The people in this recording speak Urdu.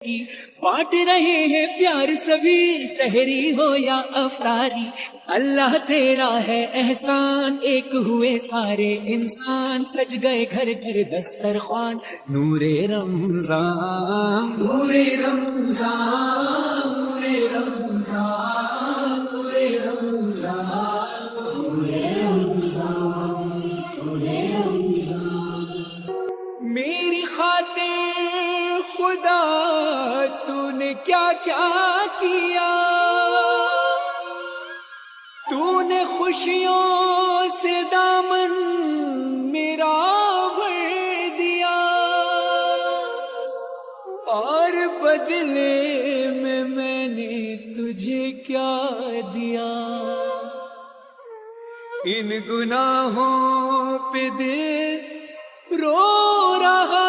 بانٹ رہے ہیں پیار سبھی، سحری ہو یا افطاری، اللہ تیرا ہے احسان، ایک ہوئے سارے انسان، سج گئے گھر گھر دسترخوان، نور رمضان نور رمضان نور رمضان نور رمضان نور رمضان نور رمضان۔ میری خاطر خدا تو نے کیا کیا کیا، تو نے خوشیوں سے دامن میرا بھر دیا، اور بدلے میں نے تجھے کیا دیا، ان گناہوں پہ دل رو رہا